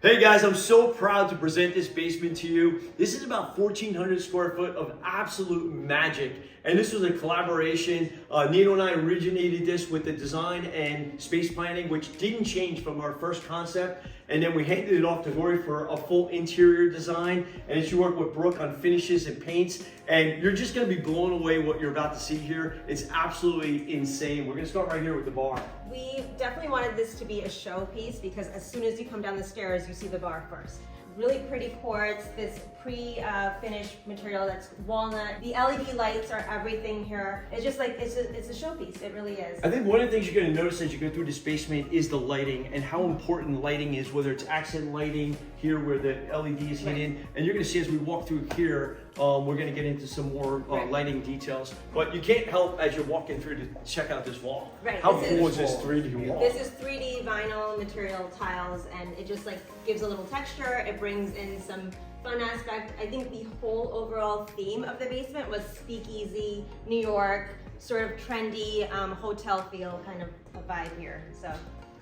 Hey guys, I'm so proud to present this basement to you. This is about 1,400 square foot of absolute magic. And this was a collaboration. Nino and I originated this with the design and space planning, which didn't change from our first concept. And then we handed it off to Lori for a full interior design. And she worked with Brooke on finishes and paints. And you're just gonna be blown away what you're about to see here. It's absolutely insane. We're gonna start right here with the bar. We definitely wanted this to be a showpiece because as soon as you come down the stairs, you see the bar first. Really pretty quartz, this pre-finished material that's walnut. The LED lights are everything here. It's just like, it's a showpiece, it really is. I think one of the things you're going to notice as you go through this basement is the lighting and how important lighting is, whether it's accent lighting here where the LED is hidden. And you're going to see as we walk through here, we're going to get into some more lighting details. But you can't help as you're walking through to check out this wall. Right. How cool is this 3D wall? This is 3D vinyl material tiles, and it just like gives a little texture. It brings in some fun aspect. I think the whole overall theme of the basement was Speakeasy, New York, sort of trendy hotel feel kind of a vibe here. So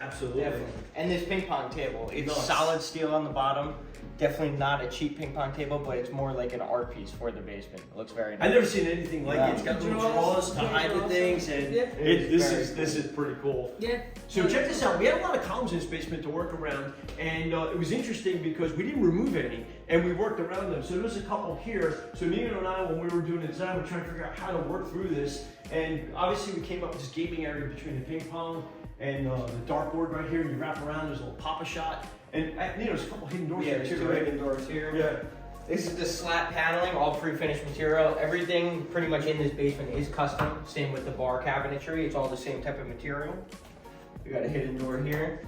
Absolutely. Definitely. And this ping pong table, it's Nice. solid steel on the bottom. Definitely not a cheap ping pong table, but it's more like an art piece for the basement. It looks very nice. I've never seen anything like it. It's got little drawers to hide the things, and this is pretty cool. yeah. So check this out. We had a lot of columns in this basement to work around, and it was interesting because we didn't remove any, and we worked around them. So there's a couple here. So Nino and I, when we were doing the design, we were trying to figure out how to work through this, and obviously we came up with this gaping area between the ping pong and the dartboard right here. And you wrap around, there's a little pop-a shot, and there's a couple hidden doors Yeah, here there's too, two right? hidden doors here. Yeah. This is the slat paneling, all pre-finished material. Everything pretty much in this basement is custom. Same with the bar cabinetry. It's all the same type of material. We got a hidden door here.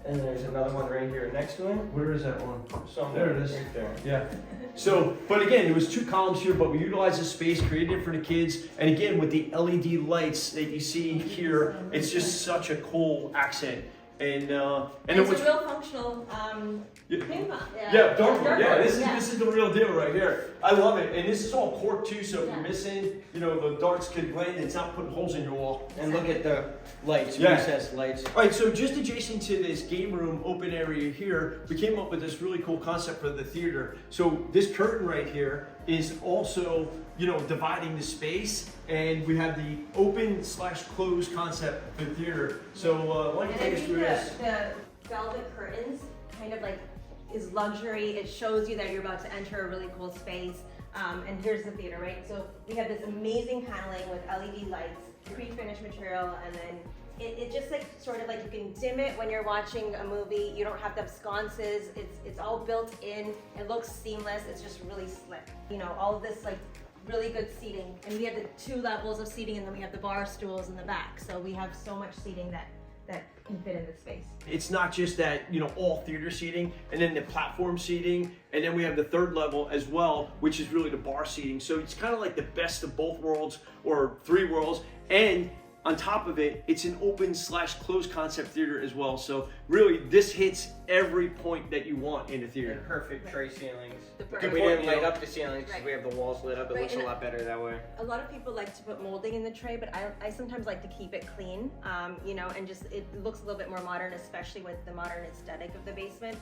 And there's another one right here next to it. Where is that one? Somewhere There it is. right there. Yeah. So, but again, there was two columns here, but we utilized the space, created it for the kids. And again, with the LED lights that you see here, it's just such a cool accent. And And it's a real functional ping pong. yeah, dartboard. Yeah, dartboard, this is the real deal right here. I love it, and this is all cork too. So if Yeah. you're missing, the darts could land. It's not putting holes in your wall. And look at the lights, Yeah. recessed lights. All right, so just adjacent to this game room open area here, we came up with this really cool concept for the theater. So this curtain right here is also, dividing the space, and we have the open/close concept for the theater. So why don't you And I take us think through this? the velvet curtains kind of like is luxury. It shows you that you're about to enter a really cool space. And here's the theater, right? So we have this amazing paneling with LED lights, pre-finished material, and then it just like sort of like you can dim it when you're watching a movie. You don't have to have sconces. It's all built in. It looks seamless. It's just really slick. All of this like really good seating. And we have the 2 levels of seating, and then we have the bar stools in the back. So we have so much seating that can fit in this space. It's not just that, all theater seating, and then the platform seating, and then we have the 3rd level as well, which is really the bar seating. So it's kind of like the best of both worlds, or 3 worlds, and on top of it, it's an open/close concept theater as well. So really, this hits every point that you want in a theater. And perfect tray ceilings. The We perfect- didn't light up the ceilings because Right. we have the walls lit up. It Right, looks a and lot better that way. A lot of people like to put molding in the tray, but I sometimes like to keep it clean, and just it looks a little bit more modern, especially with the modern aesthetic of the basement.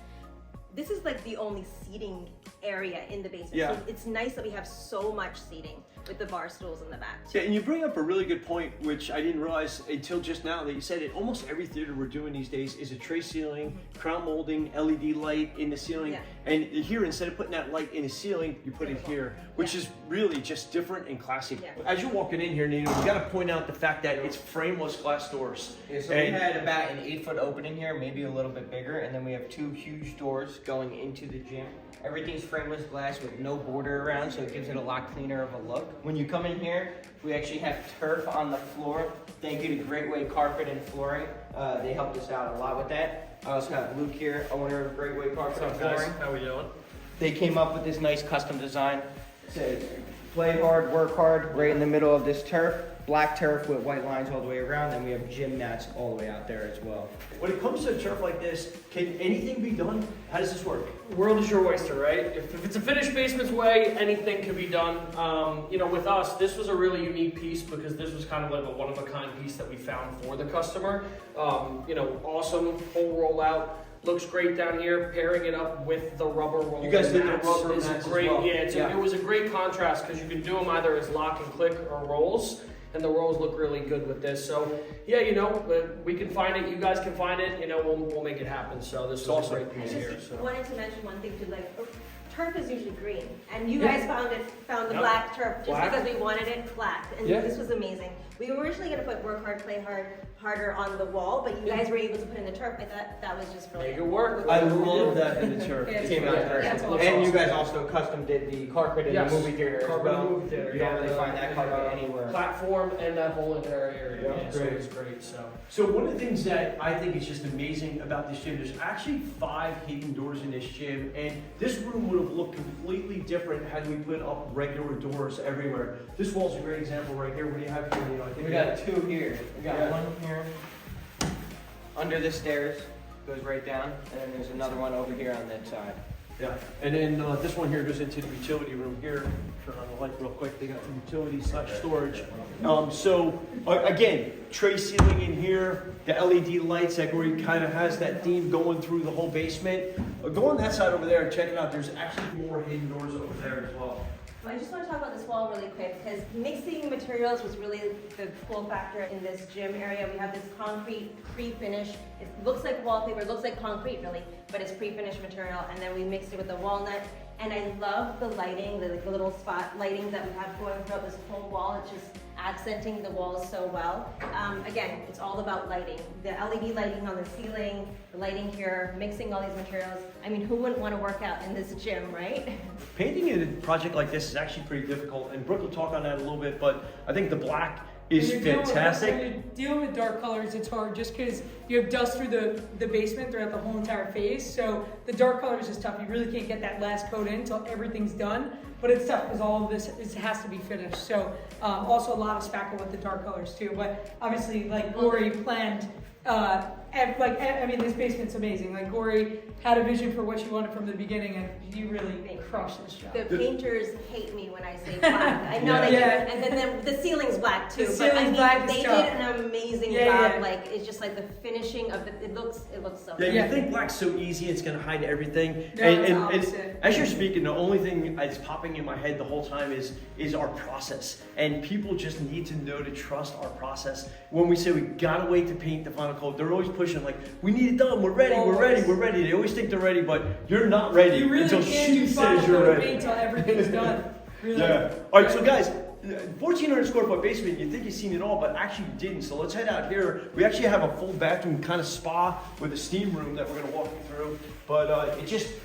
This is like the only seating area in the basement. Yeah. So it's nice that we have so much seating with the bar stools in the back Yeah, too. and you bring up a really good point, which I didn't realize until just now that you said it. Almost every theater we're doing these days is a tray ceiling, crown molding, LED light in the ceiling. Yeah. And here, instead of putting that light in the ceiling, you put it here, which is really just different and classy. Yeah. As you're walking in here, Nino, you got to point out the fact that it's frameless glass doors. Yeah, so And- we had about an 8-foot opening here, maybe a little bit bigger, and then we have 2 huge doors going into the gym. Everything's frameless glass with no border around, so it gives it a lot cleaner of a look. When you come in here, we actually have turf on the floor. Thank you to Great Way Carpet and Flooring. They helped us out a lot with that. I also have Luke here, owner of Great Way Carpet and Flooring. How we doing? They came up with this nice custom design. It says, play hard, work hard, right in the middle of this turf. Black turf with white lines all the way around, and we have gym mats all the way out there as well. When it comes to a turf like this, can anything be done? How does this work? World is your oyster, right? If it's a finished basement's way, anything can be done. With us, this was a really unique piece because this was kind of like a one-of-a-kind piece that we found for the customer. Awesome whole rollout. Looks great down here. Pairing it up with the rubber roll. You guys did the mats rubber is mats as great. well. Yeah, it was a great contrast because you can do them either as lock and click or rolls. And the rolls look really good with this. So yeah, you know, we can find it. You guys can find it. You know, we'll make it happen. So this is Awesome. a great piece here. So. I wanted to mention one thing too, like turf is usually green, and you guys found the Yep. black turf just Black. because we wanted it black, and Yeah. this was amazing. We were originally gonna put work hard, play harder on the wall, but you guys were able to put in the turf. I thought that was just Make brilliant. it work. I love that in the turf. Yeah. Came out great. That's And awesome. you guys also custom did the carpet in Yes. the movie theater as Carpet in the well. movie theater, You don't yeah, really the- find that carpet anywhere. Platform and that whole entire area. Yeah, Yeah, so great. it's great. So. So one of the things that I think is just amazing about this gym, there's actually 5 hidden doors in this gym, and this room would have looked completely different had we put up regular doors everywhere. This wall's a great example right here. What do you have here? You know, I think We got 2 here. We got Yeah. one here. Under the stairs, goes right down, and then there's another one over here on that side. Yeah, and then this one here goes into the utility room here. Turn on the light real quick. They got the utility / storage. So again, tray ceiling in here, the LED lights that Gory kind of has that theme going through the whole basement. Go on that side over there and check it out. There's actually more hidden doors over there as well. I just want to talk about this wall really quick because mixing materials was really the cool factor in this gym area. We have this concrete pre-finish. It looks like wallpaper, it looks like concrete really, but it's pre-finished material. And then we mixed it with the walnut. And I love the lighting, the little spot lighting that we have going throughout this whole wall. It's just accenting the walls so well. Again, it's all about lighting. The LED lighting on the ceiling, the lighting here, mixing all these materials. I mean, who wouldn't want to work out in this gym, right? Painting in a project like this is actually pretty difficult, and Brooke will talk on that a little bit, but I think the black is When you're dealing with- fantastic. When you're dealing with dark colors, it's hard just because you have dust through the basement throughout the whole entire phase. So the dark colors is tough. You really can't get that last coat in until everything's done. But it's tough because all of this has to be finished. So also a lot of spackle with the dark colors too. But obviously, like Gory planned, I mean, this basement's amazing. Like Gory had a vision for what she wanted from the beginning, and you really crushed this job. The painters hate me when I say black. I know Yeah. they Yeah. do. And then the ceiling's black too. The but I ceiling's mean, black is they tough. did an amazing Yeah, job. yeah. Like it's just like the finishing of it looks so Yeah, good. you think black's so easy, it's gonna hide everything. No, and, it's and, opposite. as you're speaking, the only thing that's popping in my head the whole time is our process. And people just need to know to trust our process. When we say we gotta wait to paint the final coat, they're always pushing like, we need it done, we're ready, we're ready, we're ready. They always think they're ready, but you're not ready You really until can't she do says final you're coat ready. paint until everything's done. Really. Yeah. All right, so guys, 1,400 square foot basement, you think you've seen it all, but actually you didn't. So let's head out here. We actually have a full bathroom kind of spa with a steam room that we're gonna walk you through. But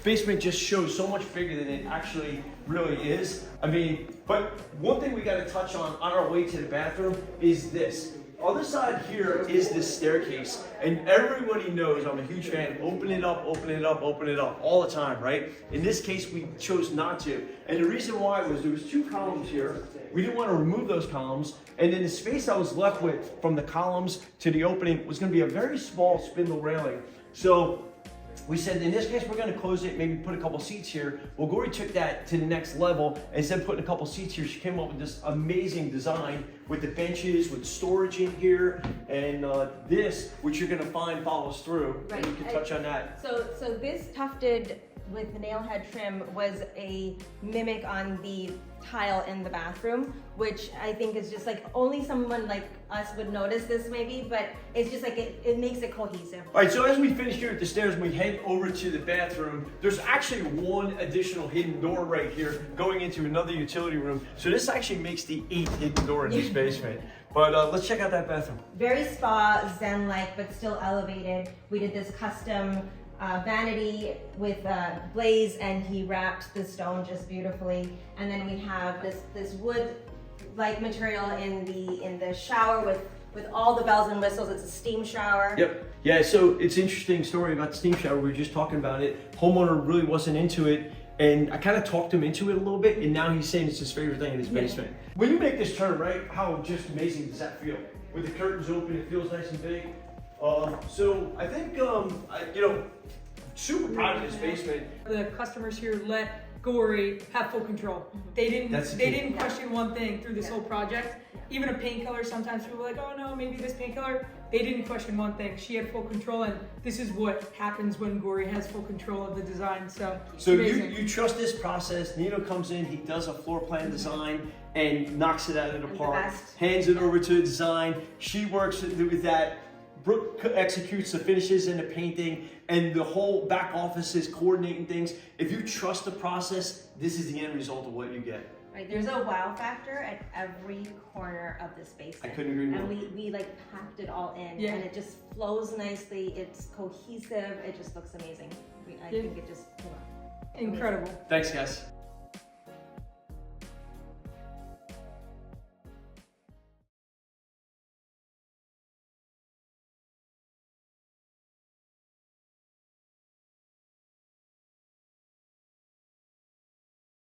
basement just shows so much bigger than it actually really is. I mean, but one thing we gotta touch on our way to the bathroom is this. Other side here is this staircase, and everybody knows I'm a huge fan. Open it up, open it up, open it up all the time, right? In this case, we chose not to. And the reason why was there was 2 columns here. We didn't want to remove those columns. And then the space I was left with from the columns to the opening was going to be a very small spindle railing. So we said, in this case, we're gonna close it, maybe put a couple seats here. Well, Gory took that to the next level. Instead of putting a couple seats here, she came up with this amazing design with the benches, with storage in here, and this, which you're gonna find follows through. Right. And you can touch on that. So this tufted with the nail head trim was a mimic on the tile in the bathroom, which I think is just like only someone like us would notice this maybe, but it's just like it makes it cohesive. All right, so as we finish here at the stairs and we head over to the bathroom, there's actually one additional hidden door right here going into another utility room. So this actually makes the 8th hidden door in this basement. But let's check out that bathroom. Very spa, zen-like, but still elevated. We did this custom vanity with glaze, and he wrapped the stone just beautifully. And then we have this wood-like material in the shower with all the bells and whistles. It's a steam shower. Yep. Yeah, so it's an interesting story about the steam shower. We were just talking about it. Homeowner really wasn't into it, and I kind of talked him into it a little bit, and now he's saying it's his favorite thing in his basement. When you make this turn, right, how just amazing does that feel? With the curtains open, it feels nice and big. So I think, super proud of this basement. The customers here let Gory have full control. They That's the didn't key. question one thing through this whole project. Even a paint color, sometimes people are like, oh no, maybe this paint color. they didn't question one thing. She had full control, and this is what happens when Gory has full control of the design. So amazing. you trust this process. Nino comes in, he does a floor plan design and knocks it out of the park, hands it over to the design. She works with that. Brooke executes the finishes and the painting, and the whole back office is coordinating things. If you trust the process, this is the end result of what you get. Right, there's a wow factor at every corner of this space. I couldn't agree more. And we like packed it all in, Yeah. and it just flows nicely. It's cohesive. It just looks amazing. I think it just Incredible. Thanks, guys.